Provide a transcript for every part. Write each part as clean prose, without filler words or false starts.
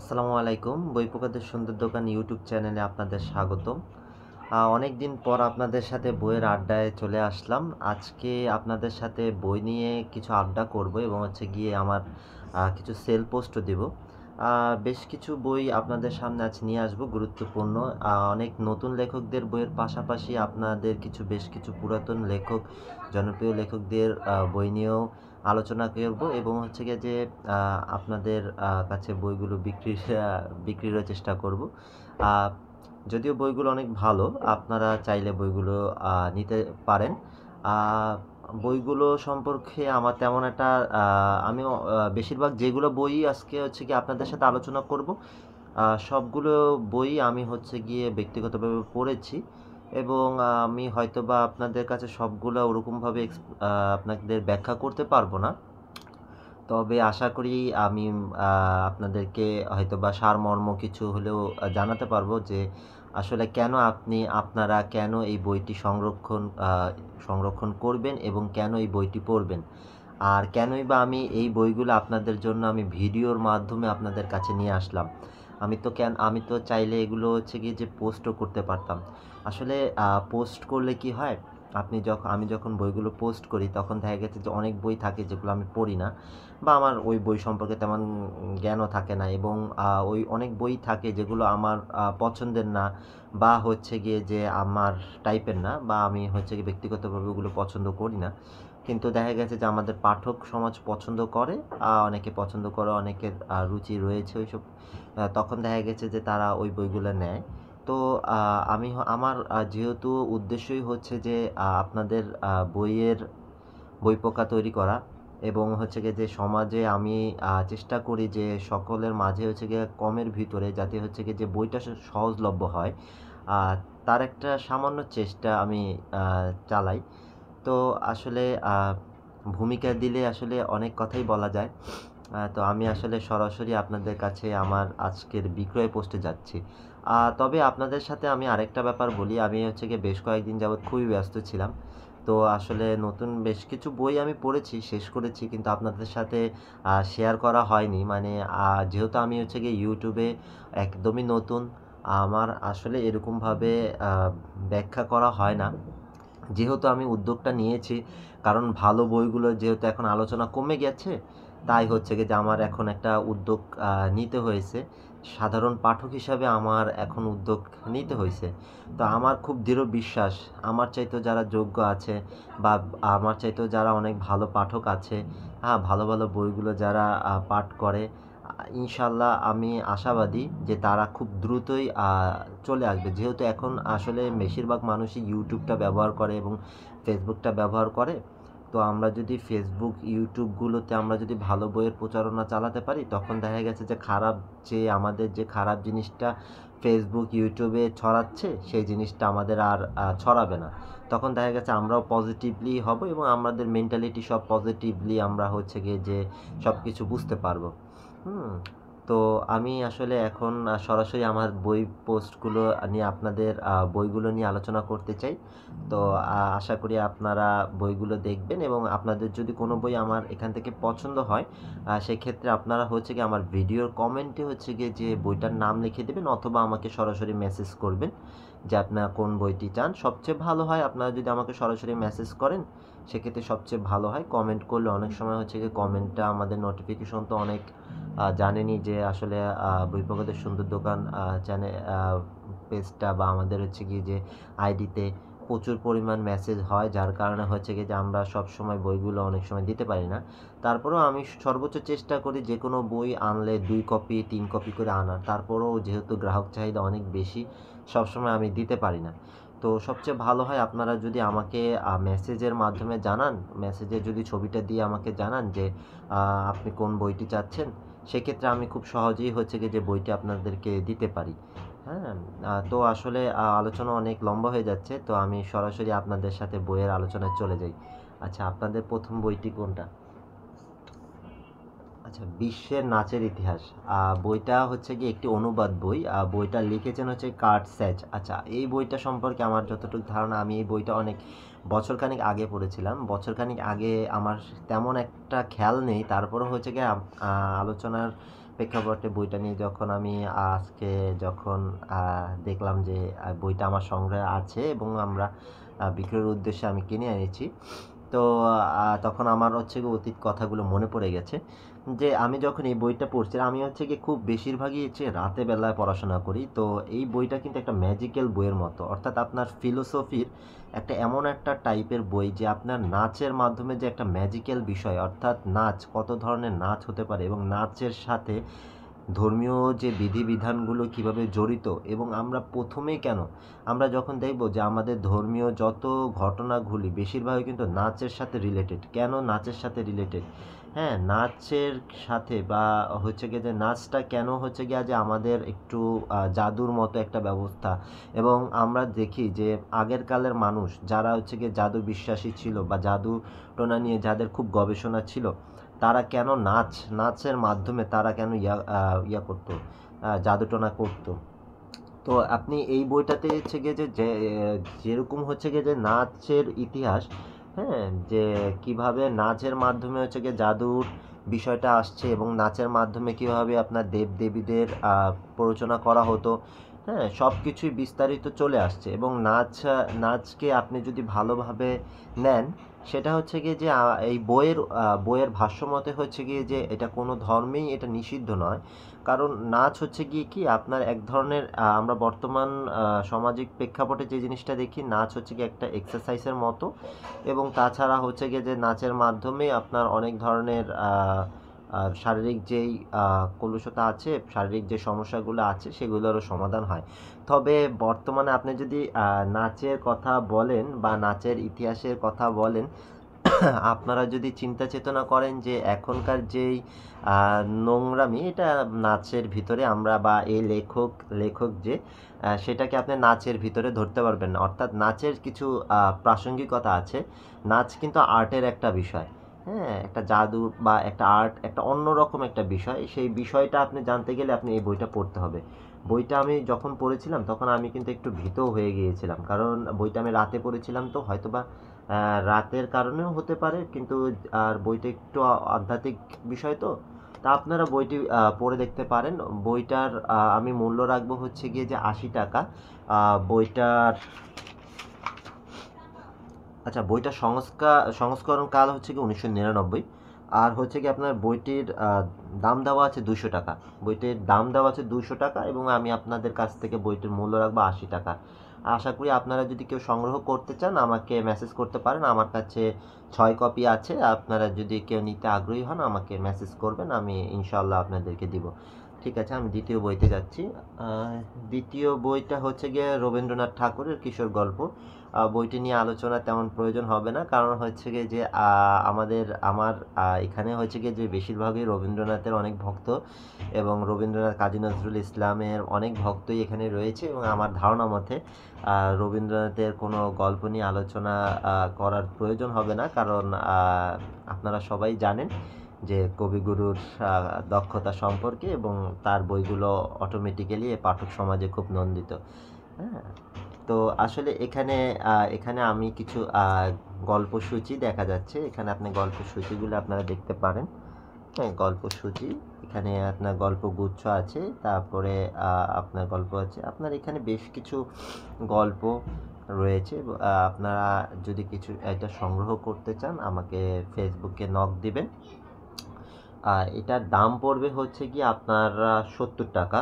আসসালামু আলাইকুম। বই প্রকাশকের সুন্দর দোকান ইউটিউব চ্যানেলে আপনাদের স্বাগতম। অনেকদিন পর আপনাদের সাথে বইয়ের আড্ডায় চলে আসলাম। আজকে আপনাদের সাথে বই নিয়ে কিছু আড্ডা করব এবং হচ্ছে গিয়ে আমার কিছু সেল পোস্টও দিব। বেশ কিছু বই আপনাদের সামনে আজ নিয়ে আসবো গুরুত্বপূর্ণ। অনেক নতুন লেখকদের বইয়ের পাশাপাশি আপনাদের বেশ কিছু পুরাতন লেখক, জনপ্রিয় লেখকদের বই নিয়েও আলোচনা করব এবং হচ্ছে গিয়ে যে আপনাদের কাছে বইগুলো বিক্রিরও চেষ্টা করব। আ যদিও বইগুলো অনেক ভালো, আপনারা চাইলে বইগুলো নিতে পারেন। আ বইগুলো সম্পর্কে আমার তেমন একটা আমিও বেশিরভাগ যেগুলো বই আজকে হচ্ছে গিয়ে আপনাদের সাথে আলোচনা করব, সবগুলো বই আমি হচ্ছে গিয়ে ব্যক্তিগতভাবে পড়েছি এবং আমি হয়তোবা আপনাদের কাছে সবগুলো ওরকমভাবে আপনাদের ব্যাখ্যা করতে পারবো না। তবে আশা করি আমি আপনাদেরকে হয়তোবা সারমর্ম কিছু হলেও জানাতে পারবো যে আসলে আপনারা কেন এই বইটি সংরক্ষণ করবেন এবং কেন এই বইটি পড়বেন। আর কেনই বা আমি এই বইগুলো আপনাদের জন্য আমি ভিডিওর মাধ্যমে আপনাদের কাছে নিয়ে আসলাম। আমি তো চাইলে এগুলো হচ্ছে গিয়ে যে পোস্টও করতে পারতাম। আসলে পোস্ট করলে কি হয়? আমি যখন বইগুলো পোস্ট করি তখন দেখা গেছে যে অনেক বই থাকে যেগুলো আমি পড়ি না বা আমার ওই বই সম্পর্কে তেমন জ্ঞানও থাকে না এবং ওই অনেক বই থাকে যেগুলো আমার পছন্দের না বা হচ্ছে গিয়ে যে আমার টাইপের না বা আমি হচ্ছে গিয়ে ব্যক্তিগতভাবে ওগুলো পছন্দ করি না। কিন্তু দেখা গেছে যে আমাদের পাঠক সমাজ পছন্দ করে, অনেকে পছন্দ করে, অনেকের রুচি রয়েছে ওইসব। তখন দেখা গেছে যে তারা ওই বইগুলো নেয়। তো আমার যেহেতু উদ্দেশ্যই হচ্ছে যে আপনাদের বই পকা তৈরি করা এবং হচ্ছে গিয়ে যে সমাজে আমি চেষ্টা করি যে সকলের মাঝে হচ্ছে গিয়ে কমের ভিতরে যাতে হচ্ছে গিয়ে যে বইটা সহজলভ্য হয়, আ তার একটা সামান্য চেষ্টা আমি চালাই। তো আসলে ভূমিকা দিলে আসলে অনেক কথাই বলা যায়। তো আমি আসলে সরাসরি আপনাদের কাছে আমার আজকের বিক্রয় পোস্টে যাচ্ছি। তবে আপনাদের সাথে আমি আরেকটা ব্যাপার বলি। আমি হচ্ছে গিয়ে বেশ কয়েকদিন যাবৎ খুবই ব্যস্ত ছিলাম। তো আসলে নতুন বেশ কিছু বই আমি পড়েছি, শেষ করেছি কিন্তু আপনাদের সাথে শেয়ার করা হয়নি। মানে যেহেতু আমি হচ্ছে গিয়ে YouTube এ একদমই নতুন, আমার আসলে এরকমভাবে আ ব্যাখ্যা করা হয় না। যেহেতু আমি উদ্যোগটা নিয়েছি, কারণ ভালো বইগুলো যেহেতু এখন আলোচনা কমে গেছে, তাই হচ্ছে গিয়ে যে আমার এখন একটা উদ্যোগ নিতে হয়েছে। সাধারণ পাঠক হিসাবে আমার এখন উদ্যোগ নিতে হইছে। তো আমার খুব দৃঢ় বিশ্বাস, আমার চাইতেও যারা যোগ্য আছে বা আমার চাইতেও যারা অনেক ভালো পাঠক আছে, ভালো, ভালো বইগুলো যারা পাঠ করে, ইনশাআল্লাহ আমি আশাবাদী যে তারা খুব দ্রুতই চলে আসবে। যেহেতু এখন আসলে বেশিরভাগ মানুষই ইউটিউবটা ব্যবহার করে এবং ফেসবুকটা ব্যবহার করে। তো আমরা যদি ফেসবুক, ইউটিউবগুলোতে আমরা যদি ভালো বইয়ের প্রচারণা চালাতে পারি, তখন দেখা গেছে যে আমাদের যে খারাপ জিনিসটা ফেসবুক, ইউটিউবে ছড়াচ্ছে, সেই জিনিসটা আমাদের আর ছড়াবে না। তখন দেখা গেছে আমরাও পজিটিভলি হব এবং আমাদের মেন্টালিটি সব পজিটিভলি আমরা হচ্ছে গিয়ে যে সবকিছু বুঝতে পারবো। হুম? তো আমি আসলে এখন সরাসরি আমার বই পোস্টগুলো নিয়ে আপনাদের বইগুলো নিয়ে আলোচনা করতে চাই। তো আশা করি আপনারা বইগুলো দেখবেন এবং আপনাদের যদি কোনো বই আমার এখান থেকে পছন্দ হয়, সেক্ষেত্রে আপনারা হচ্ছে গিয়ে আমার ভিডিওর কমেন্টে হচ্ছে গিয়ে যে বইটার নাম লিখে দেবেন অথবা আমাকে সরাসরি মেসেজ করবেন যে আপনারা কোন বইটি চান। সবচেয়ে ভালো হয় আপনারা যদি আমাকে সরাসরি মেসেজ করেন, সেক্ষেত্রে সবচেয়ে ভালো হয়। কমেন্ট করলে অনেক সময় হচ্ছে গিয়ে কমেন্টটা আমাদের নোটিফিকেশন তো অনেক জানেনই যে আসলে বই প্রকাশকের সুন্দর দোকান পেজটা বা আমাদের হচ্ছে গিয়ে যে আইডিতে প্রচুর পরিমাণ মেসেজ হয়, যার কারণে হচ্ছে গিয়ে যে আমরা সবসময় বইগুলো অনেক সময় দিতে পারি না। তারপরেও আমি সর্বোচ্চ চেষ্টা করি যেকোনো বই আনলে ২ কপি ৩ কপি করে আনার। তারপরেও যেহেতু গ্রাহক চাহিদা অনেক বেশি, সবসময় আমি দিতে পারি না। তো সবচেয়ে ভালো হয় আপনারা যদি আমাকে মেসেজের মাধ্যমে জানান, মেসেজে যদি ছবিটা দিয়ে আমাকে জানান যে আপনি কোন বইটি চাচ্ছেন, সেক্ষেত্রে আমি খুব সহজেই হচ্ছে গিয়ে যে বইটি আপনাদেরকে দিতে পারি। হ্যাঁ? তো আসলে আলোচনা অনেক লম্বা হয়ে যাচ্ছে। তো আমি সরাসরি আপনাদের সাথে বইয়ের আলোচনায় চলে যাই। আচ্ছা, আপনাদের ১ম বইটি কোনটা? আচ্ছা, বিশ্বের নাচের ইতিহাস। বইটা হচ্ছে গিয়ে একটি অনুবাদ বই। বইটা লিখেছেন হচ্ছে কার্ট স্যাজ। আচ্ছা, এই বইটা সম্পর্কে আমার যতটুকু ধারণা, আমি এই বইটা অনেক বছরখানেক আগে পড়েছিলাম। বছরখানেক আগে আমার তেমন একটা খেয়াল নেই। তারপরেও হচ্ছে গিয়ে আলোচনার প্রেক্ষাপটে বইটা নিয়ে যখন আমি আজকে যখন দেখলাম যে বইটা আমার সংগ্রহে আছে এবং আমরা বিক্রয়ের উদ্দেশ্যে আমি কিনে এনেছি। তো তখন আমার হচ্ছে গিয়ে অতীত কথাগুলো মনে পড়ে গেছে যে আমি যখন এই বইটা পড়ছিলাম, আমি হচ্ছে গিয়ে খুব বেশিরভাগই হচ্ছে রাতে বেলায় পড়াশোনা করি। তো এই বইটা কিন্তু একটা ম্যাজিক্যাল বইয়ের মতো, অর্থাৎ আপনার ফিলোসফির একটা এমন একটা টাইপের বই যে আপনার নাচের মাধ্যমে যে একটা ম্যাজিক্যাল বিষয়, অর্থাৎ নাচ কত ধরনের নাচ হতে পারে এবং নাচের সাথে ধর্মীয় যে বিধিবিধানগুলো কিভাবে জড়িত, এবং আমরা প্রথমেই কেন আমরা যখন দেখব যে আমাদের ধর্মীয় যত ঘটনাগুলি বেশিরভাগই কিন্তু নাচের সাথে রিলেটেড। কেন নাচের সাথে রিলেটেড? হ্যাঁ, নাচের সাথে বা হচ্ছে গিয়ে যে নাচটা কেন হচ্ছে গিয়ে যে আমাদের একটু জাদুর মতো একটা ব্যবস্থা। এবং আমরা দেখি যে আগের কালের মানুষ যারা হচ্ছে গিয়ে জাদু বিশ্বাসী ছিল বা জাদু টোনা নিয়ে যাদের খুব গবেষণা ছিল, তারা কেন নাচের মাধ্যমে তারা কেন ইয়া করতো, জাদুটোনা করতো। তো আপনি এই বইটাতে হচ্ছে গিয়ে যেরকম হচ্ছে গিয়ে যে নাচের ইতিহাস, হ্যাঁ, যে কিভাবে নাচের মাধ্যমে হচ্ছে গিয়ে জাদুর বিষয়টা আসছে এবং নাচের মাধ্যমে কিভাবে আপনার দেবদেবীদের প্ররোচনা করা হতো, হ্যাঁ, সব কিছুই বিস্তারিত চলে আসছে। এবং নাচকে আপনি যদি ভালোভাবে নেন, সেটা হচ্ছে গিয়ে যে এই বইয়ের ভাষ্যমতে হচ্ছে গিয়ে যে এটা কোনো ধর্মেই এটা নিষিদ্ধ নয়। কারণ নাচ হচ্ছে গিয়ে কি আপনার এক ধরনের আমরা বর্তমান সামাজিক প্রেক্ষাপটে যে জিনিসটা দেখি, নাচ হচ্ছে গিয়ে একটা এক্সারসাইজের মতো। এবং তাছাড়া হচ্ছে গিয়ে যে নাচের মাধ্যমে আপনার অনেক ধরনের শারীরিক যেই কলুষতা আছে, শারীরিক যে সমস্যাগুলো আছে সেগুলোরও সমাধান হয়। তবে বর্তমানে আপনি যদি নাচের কথা বলেন বা নাচের ইতিহাসের কথা বলেন, আপনারা যদি চিন্তা চেতনা করেন যে এখনকার যেই নোংরামি, এটা নাচের ভিতরে আমরা বা এই লেখক যে সেটাকে আপনি নাচের ভিতরে ধরতে পারবেন না। অর্থাৎ নাচের কিছু প্রাসঙ্গিকতা আছে। নাচ কিন্তু আর্টের একটা বিষয়, হ্যাঁ, একটা জাদু বা একটা আর্ট, একটা অন্যরকম একটা বিষয়। সেই বিষয়টা আপনি জানতে গেলে আপনি এই বইটা পড়তে হবে। বইটা আমি যখন পড়েছিলাম তখন আমি কিন্তু একটু ভীতও হয়ে গিয়েছিলাম, কারণ বইটা আমি রাতে পড়েছিলাম, তো হয়তোবা রাতের কারণেও হতে পারে, কিন্তু আর বইটা একটু আধ্যাত্মিক বিষয়, তো তা আপনারা বইটি পড়ে দেখতে পারেন। বইটার আমি মূল্য রাখবো হচ্ছে গিয়ে যে 80 টাকা। বইটার আচ্ছা, বইটার সংস্করণ কাল হচ্ছে কি 1999। আর হচ্ছে কি আপনার বইটির দাম দেওয়া আছে 200 টাকা। বইটির দাম দেওয়া আছে 200 টাকা এবং আমি আপনাদের কাছ থেকে বইটির মূল্য রাখবো 80 টাকা। আশা করি আপনারা যদি কেউ সংগ্রহ করতে চান আমাকে মেসেজ করতে পারেন। আমার কাছে 6 কপি আছে। আপনারা যদি কেউ নিতে আগ্রহী হন আমাকে মেসেজ করবেন, আমি ইনশাল্লাহ আপনাদেরকে দিব। ঠিক আছে, আমি দ্বিতীয় বইতে যাচ্ছি। দ্বিতীয় বইটা হচ্ছে গিয়ে রবীন্দ্রনাথ ঠাকুরের কিশোর গল্প। বইটি নিয়ে আলোচনা তেমন প্রয়োজন হবে না, কারণ হচ্ছে গিয়ে যে আমার এখানে হচ্ছে গিয়ে যে বেশিরভাগই রবীন্দ্রনাথের অনেক ভক্ত এবং রবীন্দ্রনাথ কাজী নজরুল ইসলামের অনেক ভক্তই এখানে রয়েছে। এবং আমার ধারণা মতে রবীন্দ্রনাথের কোনো গল্প নিয়ে আলোচনা করার প্রয়োজন হবে না, কারণ আপনারা সবাই জানেন যে কবিগুরুর দক্ষতা সম্পর্কে, এবং তার বইগুলো অটোমেটিক্যালি পাঠক সমাজে খুব নন্দিত। হ্যাঁ, তো আসলে এখানে আমি কিছু গল্পসূচি দেখা যাচ্ছে। এখানে আপনি গল্পসূচিগুলো আপনারা দেখতে পারেন। হ্যাঁ, গল্পসূচি, এখানে আপনার গল্পগুচ্ছ আছে, তারপরে আপনার গল্প আছে, আপনার এখানে বেশ কিছু গল্প রয়েছে। আপনারা যদি কিছু এটা সংগ্রহ করতে চান আমাকে ফেসবুকে নক দিবেন। এটার দাম পড়বে হচ্ছে কি আপনার 70 টাকা।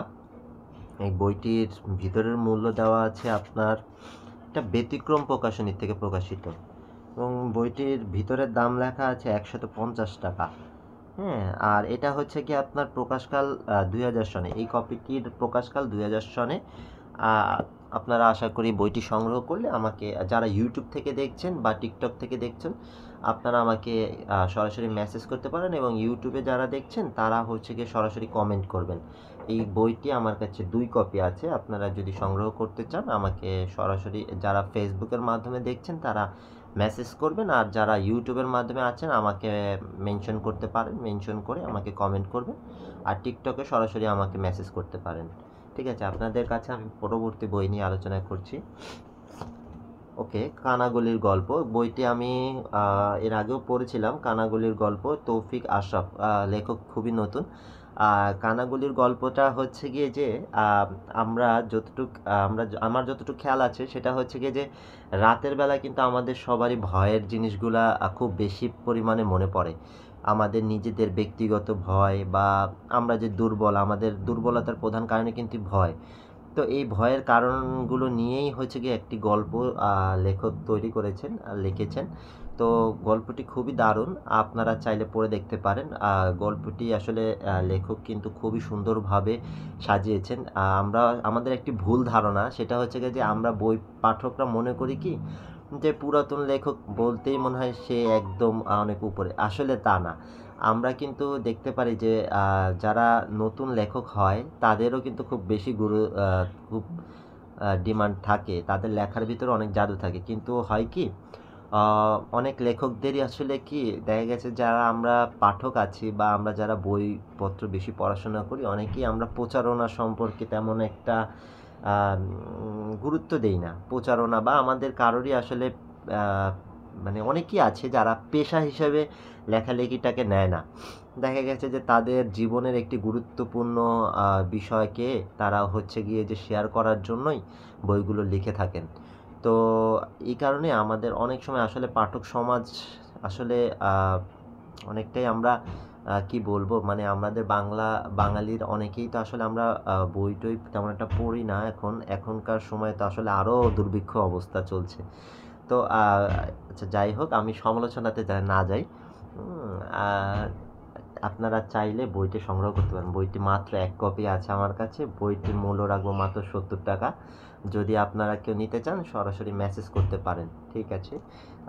এই বইটির ভিতরের মূল্য দেওয়া আছে আপনার, এটা ব্যতিক্রম প্রকাশনী থেকে প্রকাশিত, এবং বইটির ভিতরের দাম লেখা আছে 150 টাকা। হ্যাঁ, আর এটা হচ্ছে কি আপনার প্রকাশকাল 2000 সনে। এই কপিটির প্রকাশকাল 2000 সনে। আপনারা আশা করি বইটি সংগ্রহ করলে আমাকে, যারা ইউটিউব থেকে দেখছেন বা টিকটক থেকে দেখছেন, আপনারা আমাকে সরাসরি মেসেজ করতে পারেন, এবং ইউটিউবে যারা দেখছেন তারা হচ্ছে গিয়ে সরাসরি কমেন্ট করবেন। এই বইটি আমার কাছে 2 কপি আছে। আপনারা যদি সংগ্রহ করতে চান আমাকে সরাসরি, যারা ফেসবুকের মাধ্যমে দেখছেন তারা মেসেজ করবেন। আর যারা ইউটিউবের মাধ্যমে আছেন আমাকে মেনশন করতে পারেন, মেনশন করে আমাকে কমেন্ট করবেন। আর টিকটকে সরাসরি আমাকে মেসেজ করতে পারেন। ঠিক আছে, আপনাদের কাছে আমি পরবর্তী বই নিয়ে আলোচনা করছি। ওকে, কানাগলির গল্প বইটি আমি এর আগেও পড়েছিলাম। কানাগলির গল্প, তৌফিক আশরাফ, লেখক খুবই নতুন। কানাগলির গল্পটা হচ্ছে গিয়ে যে আমরা যতটুক আমার যতটুকু খেয়াল আছে সেটা হচ্ছে গিয়ে যে রাতের বেলা কিন্তু আমাদের সবারই ভয়ের জিনিসগুলা খুব বেশি পরিমাণে মনে পড়ে। আমাদের নিজেদের ব্যক্তিগত ভয় বা আমরা যে দুর্বল, আমাদের দুর্বলতার প্রধান কারণে কিন্তু ভয়। তো এই ভয়ের কারণগুলো নিয়েই হচ্ছে গিয়ে একটি গল্প লেখক তৈরি করেছেন, লিখেছেন। তো গল্পটি খুবই দারুণ, আপনারা চাইলে পড়ে দেখতে পারেন। গল্পটি আসলে লেখক কিন্তু খুবই সুন্দরভাবে সাজিয়েছেন। আমরা আমাদের একটি ভুল ধারণা, সেটা হচ্ছে গিয়ে যে আমরা বই পাঠকরা মনে করি কি যে পুরাতন লেখক বলতেই মনে হয় সে একদম অনেক উপরে। আসলে তা না। আমরা কিন্তু দেখতে পারি যে যারা নতুন লেখক হয় তাদেরও কিন্তু খুব বেশি খুব ডিমান্ড থাকে, তাদের লেখার ভিতরে অনেক জাদু থাকে। কিন্তু হয় কি, অনেক লেখকদেরই আসলে কি দেখা গেছে যারা আমরা পাঠক আছি বা আমরা যারা বইপত্র বেশি পড়াশোনা করি, অনেকেই আমরা প্রচারণা সম্পর্কে তেমন একটা গুরুত্ব দেই না। প্রচারণা বা আমাদের কারোরই আসলে মানে অনেকেই আছে যারা পেশা হিসেবে লেখালেখিটাকে নেয় না। দেখা গেছে যে তাদের জীবনের একটি গুরুত্বপূর্ণ বিষয়কে তারা হচ্ছে গিয়ে যে শেয়ার করার জন্যই বইগুলো লিখে থাকেন। তো এই কারণে আমাদের অনেক সময় আসলে পাঠক সমাজ আসলে অনেকটাই আমরা কি বলবো, মানে আমাদের বাঙালির অনেকেই তো আসলে আমরা বই টই তেমন একটা পড়ি না। এখনকার সময় তো আসলে আরও দুর্ভিক্ষ অবস্থা চলছে। তো আচ্ছা, যাই হোক, আমি সমালোচনাতে না যাই। আপনারা চাইলে বইটি সংগ্রহ করতে পারেন। বইটি মাত্র 1 কপি আছে আমার কাছে। বইটির মূল্য রাখবো মাত্র 70 টাকা। যদি আপনারা কেউ নিতে চান সরাসরি মেসেজ করতে পারেন। ঠিক আছে,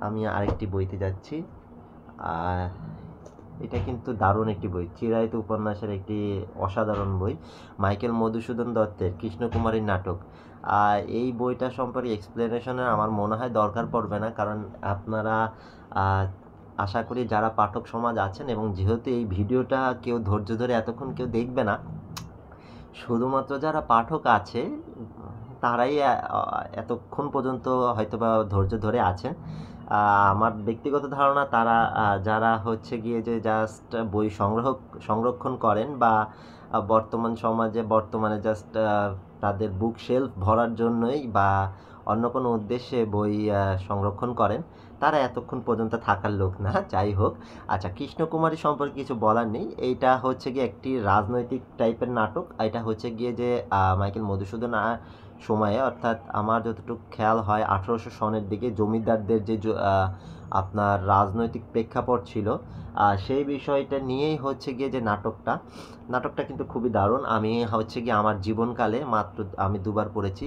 আমি আরেকটি বইতে যাচ্ছি। এটা কিন্তু দারুণ একটি বই, চিরায়ত উপন্যাসের একটি অসাধারণ বই, মাইকেল মধুসূদন দত্তের কৃষ্ণকুমারীর নাটক। এই বইটা সম্পর্কে এক্সপ্লেনেশনের আমার মনে হয় দরকার পড়বে না, কারণ আপনারা আশা করি যারা পাঠক সমাজ আছেন, এবং যেহেতু এই ভিডিওটা কেউ ধৈর্য ধরে এতক্ষণ কেউ দেখবে না, শুধুমাত্র যারা পাঠক আছে তারাই এতক্ষণ পর্যন্ত হয়তোবা ধৈর্য ধরে আছেন। আমার ব্যক্তিগত ধারণা তারা যারা হচ্ছে গিয়ে যে জাস্ট বই সংরক্ষণ করেন বা বর্তমানে জাস্ট তাদের বুক শেলফ ভরার জন্যই বা অন্য কোনো উদ্দেশ্যে বই সংরক্ষণ করেন, তারা এতক্ষণ পর্যন্ত থাকার লোক না। যাই হোক, আচ্ছা, কৃষ্ণকুমারী সম্পর্কে কিছু বলার নেই। এইটা হচ্ছে গিয়ে একটি রাজনৈতিক টাইপের নাটক। এটা হচ্ছে গিয়ে যে মাইকেল মধুসূদন সময়ে, অর্থাৎ আমার যতটুকু খেয়াল হয় 1800 সনের দিকে জমিদারদের যে আপনার রাজনৈতিক প্রেক্ষাপট ছিল, সেই বিষয়টা নিয়েই হচ্ছে গিয়ে যে নাটকটা কিন্তু খুবই দারুণ। আমি হচ্ছে গিয়ে আমার জীবনকালে মাত্র আমি 2 বার পড়েছি,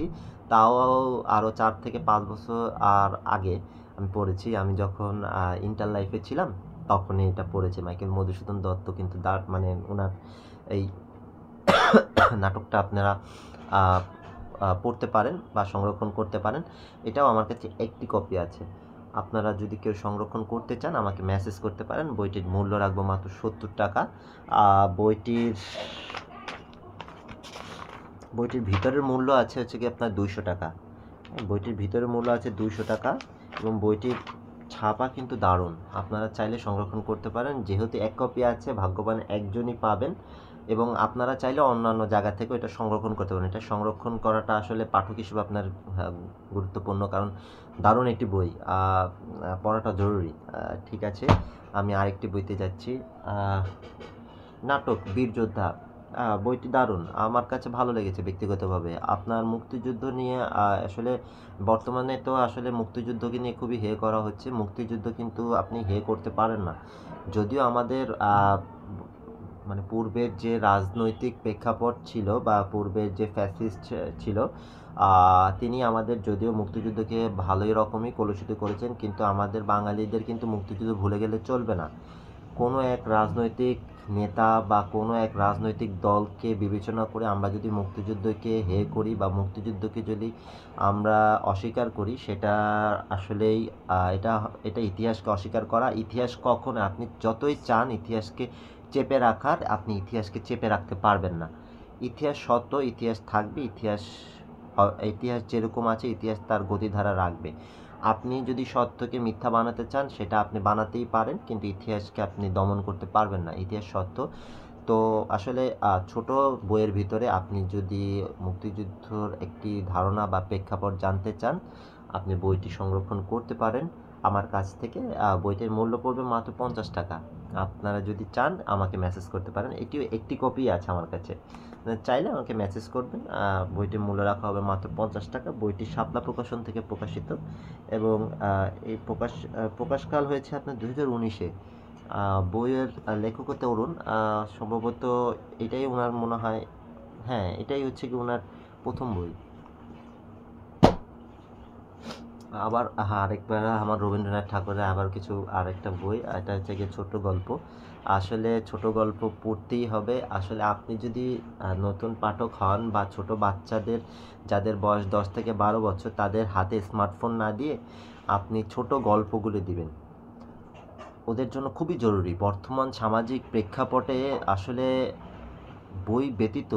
তাও আরও 4 থেকে 5 বছর আগে আমি পড়েছি। আমি যখন ইন্টার লাইফে ছিলাম তখনই এটা পড়েছি। মাইকেল মধুসূদন দত্ত কিন্তু মানে ওনার এই নাটকটা আপনারা পড়তে পারেন বা সংরক্ষণ করতে পারেন। এটাও আমার কাছে একটি কপি আছে। আপনারা যদি কেউ সংরক্ষণ করতে চান আমাকে মেসেজ করতে পারেন। বইটির মূল্য রাখবো মাত্র 70 টাকা। বইটির ভিতরের মূল্য আছে হচ্ছে কি আপনার 200 টাকা। বইটির ভিতরের মূল্য আছে 200 টাকা, এবং বইটির ছাপা কিন্তু দারুণ। আপনারা চাইলে সংরক্ষণ করতে পারেন। যেহেতু 1 কপি আছে, ভাগ্যবান একজনই পাবেন, এবং আপনারা চাইলে অন্যান্য জায়গা থেকেও এটা সংরক্ষণ করতে পারেন। এটা সংরক্ষণ করাটা আসলে পাঠক হিসেবে আপনার গুরুত্বপূর্ণ, কারণ দারুণ একটি বই, পড়াটা জরুরি। ঠিক আছে, আমি আরেকটি বইতে যাচ্ছি। নাটক বীরযোদ্ধা, বইটি দারুণ, আমার কাছে ভালো লেগেছে ব্যক্তিগতভাবে। আপনার মুক্তিযুদ্ধ নিয়ে আসলে বর্তমানে তো আসলে মুক্তিযুদ্ধকে নিয়ে খুবই হে করা হচ্ছে। মুক্তিযুদ্ধ কিন্তু আপনি হে করতে পারেন না। যদিও আমাদের মানে পূর্বের যে রাজনৈতিক প্রেক্ষাপট ছিল বা পূর্বের যে ফ্যাসিস্ট ছিল, তিনি আমাদের যদিও মুক্তিযুদ্ধকে ভালোই রকমই কলুষিত করেছেন, কিন্তু আমাদের বাঙালিদের কিন্তু মুক্তিযুদ্ধ ভুলে গেলে চলবে না। কোনো এক রাজনৈতিক নেতা বা কোনো এক রাজনৈতিক দলকে বিবেচনা করে আমরা যদি মুক্তিযুদ্ধকে হেয় করি বা মুক্তিযুদ্ধকে যদি আমরা অস্বীকার করি, সেটা আসলেই এটা এটা ইতিহাসকে অস্বীকার করা। ইতিহাস কখনো, আপনি যতই চান ইতিহাসকে চেপে রাখার, আপনি ইতিহাসকে চেপে রাখতে পারবেন না। ইতিহাস সত্য, ইতিহাস থাকবে, ইতিহাস যেরকম আছে ইতিহাস তার গতিধারা রাখবে। আপনি যদি সত্যকে মিথ্যা বানাতে চান সেটা আপনি বানাতেই পারেন, কিন্তু ইতিহাসকে আপনি দমন করতে পারবেন না। ইতিহাস সত্য। তো আসলে ছোট বইয়ের ভিতরে আপনি যদি মুক্তিযুদ্ধর একটি ধারণা বা প্রেক্ষাপট জানতে চান, আপনি বইটি সংরক্ষণ করতে পারেন আমার কাছ থেকে। বইটির মূল্য পড়বে মাত্র 50 টাকা। আপনারা যদি চান আমাকে মেসেজ করতে পারেন। এটিও একটি কপি আছে আমার কাছে, চাইলে আমাকে মেসেজ করবেন। বইটির মূল্য রাখা হবে মাত্র 50 টাকা। বইটি শাপলা প্রকাশন থেকে প্রকাশিত এবং এই প্রকাশকাল হয়েছে আপনার 2019-এ। বইয়ের লেখক তরুণ, সম্ভবত এটাই ওনার মনে হয়, হ্যাঁ এটাই হচ্ছে কি ওনার প্রথম বই। আবার আরেকবার আমার রবীন্দ্রনাথ ঠাকুরের আবার কিছু আরেকটা বই, এটা হচ্ছে গিয়ে ছোট গল্প। আসলে ছোট গল্প পড়তেই হবে। আসলে আপনি যদি নতুন পাঠক হন বা ছোট বাচ্চাদের যাদের বয়স 10 থেকে 12 বছর, তাদের হাতে স্মার্টফোন না দিয়ে আপনি ছোট গল্পগুলো দিবেন, ওদের জন্য খুবই জরুরি। বর্তমান সামাজিক প্রেক্ষাপটে আসলে বই ব্যতীত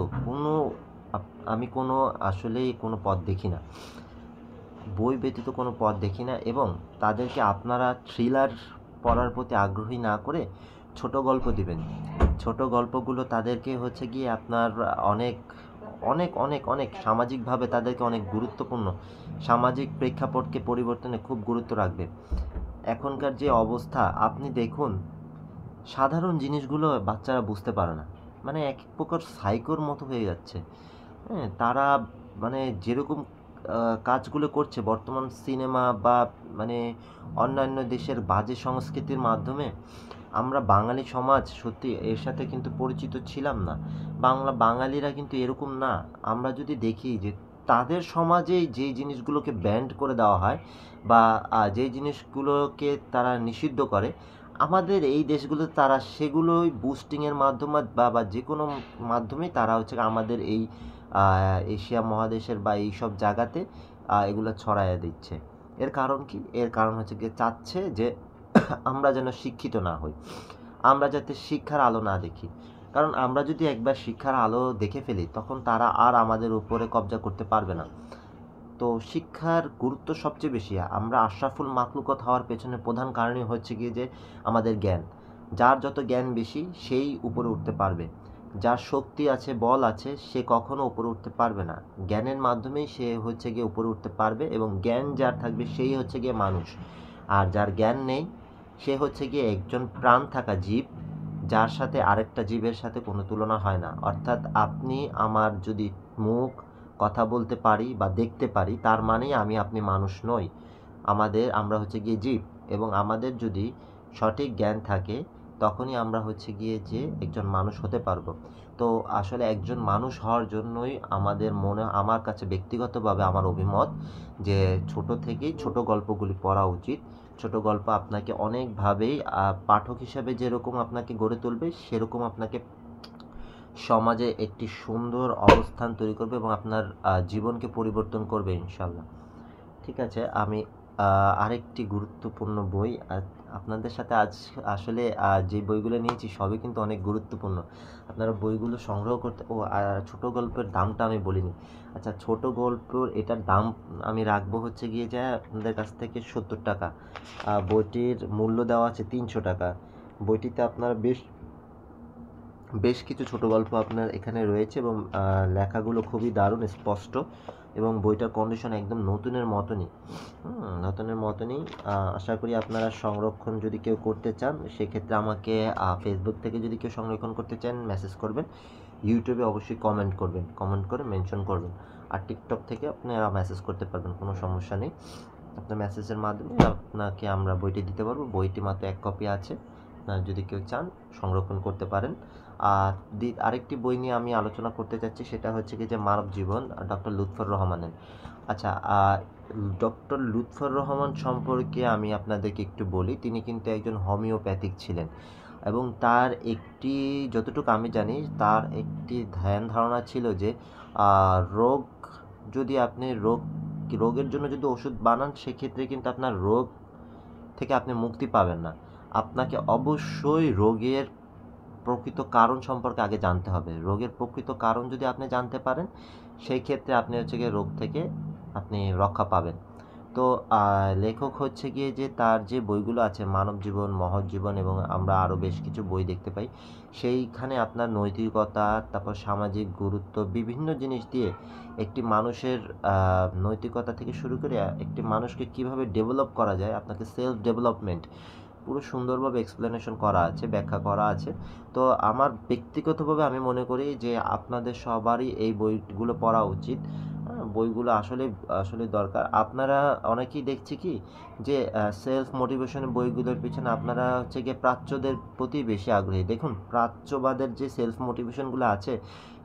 আমি আসলেই কোনো পথ দেখি না। বই ব্যতীত কোনো পথ দেখি না, এবং তাদেরকে আপনারা থ্রিলার পড়ার প্রতি আগ্রহী না করে ছোট গল্প দিবেন। ছোট গল্পগুলো তাদেরকে হচ্ছে গিয়ে আপনার অনেক অনেক অনেক অনেক সামাজিকভাবে তাদেরকে অনেক গুরুত্বপূর্ণ, সামাজিক প্রেক্ষাপটকে পরিবর্তনে খুব গুরুত্ব রাখবে। এখনকার যে অবস্থা আপনি দেখুন, সাধারণ জিনিসগুলো বাচ্চারা বুঝতে পারে না, মানে এক প্রকার সাইকোর মতো হয়ে যাচ্ছে। হ্যাঁ, তারা মানে যেরকম কাজগুলো করছে বর্তমান সিনেমা বা মানে অন্যান্য দেশের বাজে সংস্কৃতির মাধ্যমে, আমরা বাঙালি সমাজ সত্যি এর সাথে কিন্তু পরিচিত ছিলাম না। বাঙালিরা কিন্তু এরকম না। আমরা যদি দেখি যে তাদের সমাজেই যেই জিনিসগুলোকে ব্যান্ড করে দেওয়া হয় বা যেই জিনিসগুলোকে তারা নিষিদ্ধ করে, আমাদের এই দেশগুলোতে তারা সেগুলোই বুস্টিংয়ের মাধ্যমে বা যে কোনো মাধ্যমেই তারা হচ্ছে আমাদের এই এশিয়া মহাদেশের বা এইসব জায়গাতে এগুলো ছড়াইয়া দিচ্ছে। এর কারণ কি? এর কারণ হচ্ছে গিয়ে চাচ্ছে যে আমরা যেন শিক্ষিত না হই, আমরা যাতে শিক্ষার আলো না দেখি। কারণ আমরা যদি একবার শিক্ষার আলো দেখে ফেলি, তখন তারা আর আমাদের উপরে কব্জা করতে পারবে না। তো শিক্ষার গুরুত্ব সবচেয়ে বেশি। আমরা আশরাফুল মাখলুকাত হওয়ার পেছনে প্রধান কারণই হচ্ছে গিয়ে যে আমাদের জ্ঞান। যার যত জ্ঞান বেশি সেই উপরে উঠতে পারবে। যার শক্তি আছে, বল আছে, সে কখনো উপরে উঠতে পারবে না। জ্ঞানের মাধ্যমেই সে হচ্ছে গিয়ে উপরে উঠতে পারবে, এবং জ্ঞান যার থাকবে সেই হচ্ছে গিয়ে মানুষ। আর যার জ্ঞান নেই সে হচ্ছে গিয়ে একজন প্রাণ থাকা জীব, যার সাথে আরেকটা জীবের সাথে কোনো তুলনা হয় না। অর্থাৎ আপনি আমার যদি মুখ, কথা বলতে পারি বা দেখতে পারি, তার মানেই আপনি মানুষ নই। আমরা হচ্ছে গিয়ে জীব, এবং আমাদের যদি সঠিক জ্ঞান থাকে তখনই আমরা হচ্ছে গিয়ে যে একজন মানুষ হতে পারবো। তো আসলে একজন মানুষ হওয়ার জন্যই আমার কাছে ব্যক্তিগতভাবে আমার অভিমত যে ছোট থেকেই ছোট গল্পগুলি পড়া উচিত। ছোট গল্প আপনাকে অনেকভাবেই পাঠক হিসাবে যেরকম আপনাকে গড়ে তুলবে, সেরকম আপনাকে সমাজে একটি সুন্দর অবস্থান তৈরি করবে এবং আপনার জীবনকে পরিবর্তন করবে ইনশাল্লাহ। ঠিক আছে, আমি আরেকটি গুরুত্বপূর্ণ বই আপনাদের সাথে আজ আসলে যে বইগুলো নিয়েছি সবই কিন্তু অনেক গুরুত্বপূর্ণ। আপনারা বইগুলো সংগ্রহ করতে ছোট গল্পের দামটা আমি বলিনি। আচ্ছা, ছোট গল্পের এটার দাম আমি রাখবো হচ্ছে গিয়ে যে আপনাদের কাছ থেকে 70 টাকা। বইটির মূল্য দেওয়া আছে 300 টাকা। বইটিতে আপনারা বেশ কিছু ছোট গল্প আপনার এখানে রয়েছে, এবং লেখাগুলো খুবই দারুণ স্পষ্ট, এবং বইটার কন্ডিশন একদম নতুনের মতনই। আশা করি আপনারা সংরক্ষণ যদি কেউ করতে চান, সেক্ষেত্রে আমাকে ফেসবুক থেকে যদি কেউ সংরক্ষণ করতে চান মেসেজ করবেন। ইউটিউবে অবশ্যই কমেন্ট করে মেনশন করবেন। আর টিকটক থেকে আপনারা মেসেজ করতে পারবেন, কোনো সমস্যা নেই। আপনার মেসেজের মাধ্যমে আপনাকে আমরা বইটি দিতে পারবো। বইটি মাত্র 1 কপি আছে, যদি কেউ চান সংরক্ষণ করতে পারেন। আরেকটি বই নিয়ে আমি আলোচনা করতে চাচ্ছি, সেটা হচ্ছে কি যে মানব জীবন, ডক্টর লুৎফর রহমানের। আচ্ছা, ডক্টর লুৎফর রহমান সম্পর্কে আমি আপনাদেরকে একটু বলি। তিনি কিন্তু একজন হোমিওপ্যাথিক ছিলেন, এবং তার একটি, যতটুকু আমি জানি, তার একটি ধ্যান ধারণা ছিল যে রোগ, যদি আপনি রোগের জন্য যদি ওষুধ বানান, সেক্ষেত্রে কিন্তু আপনার রোগ থেকে আপনি মুক্তি পাবেন না। আপনাকে অবশ্যই রোগের প্রকৃত কারণ সম্পর্কে আগে জানতে হবে। রোগের প্রকৃত কারণ যদি আপনি জানতে পারেন, সেই ক্ষেত্রে আপনি হচ্ছে গিয়ে রোগ থেকে আপনি রক্ষা পাবেন। তো লেখক হচ্ছে গিয়ে যে তার যে বইগুলো আছে, মানব জীবন, মহৎ জীবন এবং আমরা আরও বেশ কিছু বই দেখতে পাই, সেইখানে আপনার নৈতিকতা, তারপর সামাজিক গুরুত্ব, বিভিন্ন জিনিস দিয়ে একটি মানুষের নৈতিকতা থেকে শুরু করে একটি মানুষকে কিভাবে ডেভেলপ করা যায়, আপনাকে সেলফ ডেভেলপমেন্ট পুরো সুন্দরভাবে এক্সপ্লেনেশন করা আছে, ব্যাখ্যা করা আছে। তো আমার ব্যক্তিগতভাবে আমি মনে করি যে আপনাদের সবারই এই বইগুলো পড়া উচিত। বইগুলো আসলে আসলে দরকার। আপনারা অনেকেই দেখছি কি যে সেলফ মোটিভেশনের বইগুলোর পিছনে আপনারা হচ্ছে গিয়ে প্রাচ্যদের প্রতি বেশি আগ্রহী। দেখুন, প্রাচ্যবাদের যে সেলফ মোটিভেশনগুলো আছে,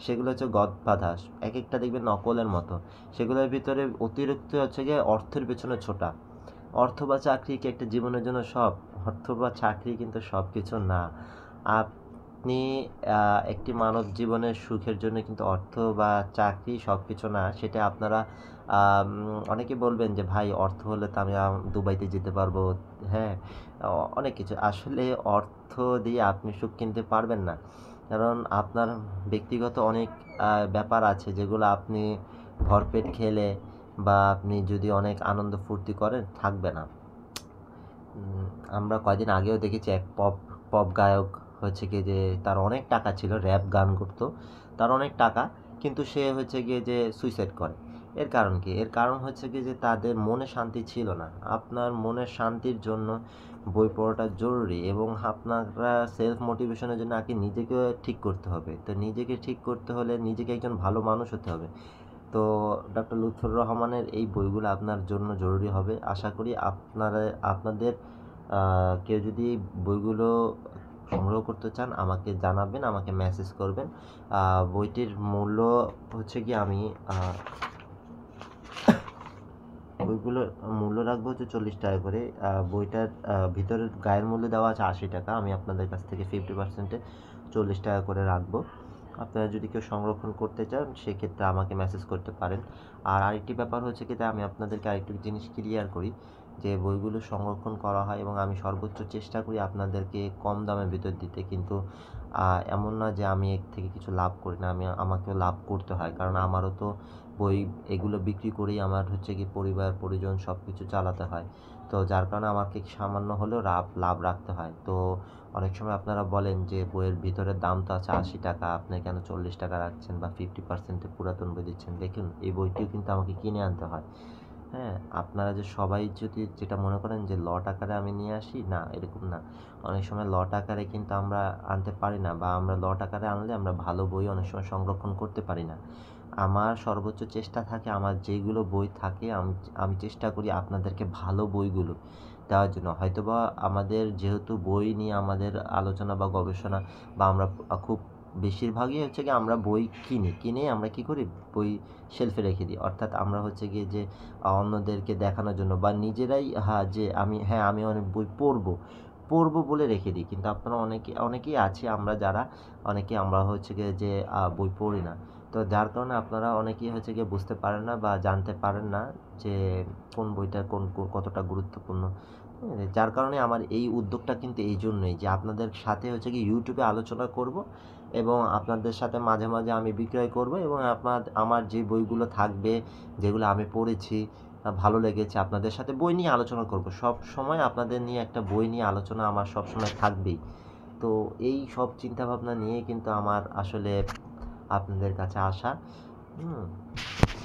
সেগুলো হচ্ছে গদবাঁধা, এক একটা দেখবেন নকলের মতো। সেগুলোর ভিতরে অতিরিক্ত হচ্ছে গিয়ে অর্থের পেছনে ছোটা। অর্থ বা চাকরি কি একটা জীবনের জন্য সব? অর্থ বা চাকরি কিন্তু সব কিছু না। আপনি একটি মানব জীবনের সুখের জন্য কিন্তু অর্থ বা চাকরি সব কিছু না। সেটা আপনারা অনেকে বলবেন যে ভাই, অর্থ হলে তো আমি দুবাইতে যেতে পারবো। হ্যাঁ, অনেক কিছু। আসলে অর্থ দিয়ে আপনি সুখ কিনতে পারবেন না। কারণ আপনার ব্যক্তিগত অনেক ব্যাপার আছে যেগুলো আপনি ভরপেট খেলে বা আপনি যদি অনেক আনন্দ ফুর্তি করেন, থাকবে না। আমরা কয়দিন আগেও দেখেছি এক পপ গায়ক হচ্ছে গিয়ে যে তার অনেক টাকা ছিল, র্যাপ গান করতো, তার অনেক টাকা, কিন্তু সে হচ্ছে গিয়ে যে সুইসাইড করে। এর কারণ কি? এর কারণ হচ্ছে গিয়ে যে তাদের মনে শান্তি ছিল না। আপনার মনের শান্তির জন্য বই পড়াটা জরুরি, এবং আপনারা সেলফ মোটিভেশনের জন্য আগে নিজেকে ঠিক করতে হবে। তো নিজেকে ঠিক করতে হলে নিজেকে একজন ভালো মানুষ হতে হবে। তো ডক্টর লুৎফর রহমানের এই বইগুলো আপনার জন্য জরুরি হবে। আশা করি আপনাদের কেউ যদি বইগুলো সংগ্রহ করতে চান, আমাকে জানাবেন, আমাকে মেসেজ করবেন। বইটির মূল্য হচ্ছে কি, আমি বইগুলোর মূল্য রাখবো হচ্ছে 40 টাকা করে। বইটার ভিতরের গায়ের মূল্য দেওয়া আছে 80 টাকা। আমি আপনাদের কাছ থেকে 50%-এ 40 টাকা করে রাখবো। আপনারা যদি কেউ সংরক্ষণ করতে চান, সেক্ষেত্রে আমাকে মেসেজ করতে পারেন। আর আরেকটি ব্যাপার হচ্ছে কি, আমি আপনাদেরকে আরেকটু জিনিস ক্লিয়ার করি, যে বইগুলো সংরক্ষণ করা হয় এবং আমি সর্বোচ্চ চেষ্টা করি আপনাদেরকে কম দামের ভিতর দিতে। কিন্তু এমন না যে আমি এর থেকে কিছু লাভ করি না, আমাকেও লাভ করতে হয়, কারণ আমারও তো বই এগুলো বিক্রি করেই আমার হচ্ছে কি পরিবার পরিজন সব কিছু চালাতে হয়। তো যার কারণে আমাকে সামান্য হলেও লাভ রাখতে হয়। তো অনেক সময় আপনারা বলেন যে বইয়ের ভিতরের দাম তো আছে 80 টাকা, আপনি কেন 40 টাকা রাখছেন বা 50%-এ পুরাতন বই দিচ্ছেন? দেখুন, এই বইটিও কিন্তু আমাকে কিনে আনতে হয়। হ্যাঁ, আপনারা যে সবাই যদি যেটা মনে করেন যে লট আকারে আমি নিয়ে আসি, না, এরকম না। অনেক সময় লট আকারে কিন্তু আমরা আনতে পারি না, বা আমরা লট আকারে আনলে আমরা ভালো বই অনেক সময় সংরক্ষণ করতে পারি না। আমার সর্বোচ্চ চেষ্টা থাকে, আমার যেগুলো বই থাকে আমি চেষ্টা করি আপনাদেরকে ভালো বইগুলো দেওয়ার জন্য। হয়তোবা আমাদের যেহেতু বই নিয়ে আমাদের আলোচনা বা গবেষণা, বা আমরা খুব বেশিরভাগই হচ্ছে গিয়ে আমরা বই কিনে আমরা কি করি, বই শেলফে রেখে দিই। অর্থাৎ আমরা হচ্ছে গিয়ে যে অন্যদেরকে দেখানোর জন্য বা নিজেরাই, যে আমি অনেক বই পড়বো বলে রেখে দিই। কিন্তু আপনারা অনেকেই আছে, আমরা হচ্ছে গিয়ে যে বই পড়ি না। তো যার কারণে আপনারা অনেকেই হচ্ছে গিয়ে বুঝতে পারেন না বা জানতে পারেন না যে কোন বইটা কতটা গুরুত্বপূর্ণ। যার কারণে আমার এই উদ্যোগটা কিন্তু এই জন্যই, যে আপনাদের সাথে হচ্ছে কি ইউটিউবে আলোচনা করব, এবং আপনাদের সাথে মাঝে মাঝে আমি বিক্রয় করব, এবং আমার যে বইগুলো থাকবে, যেগুলো আমি পড়েছি, ভালো লেগেছে, আপনাদের সাথে বই নিয়ে আলোচনা করব। সব সময় আপনাদের নিয়ে একটা বই নিয়ে আলোচনা আমার সব সময় থাকবেই। তো এই সব চিন্তা ভাবনা নিয়ে কিন্তু আমার আসলে আপনাদের কাছে আসা।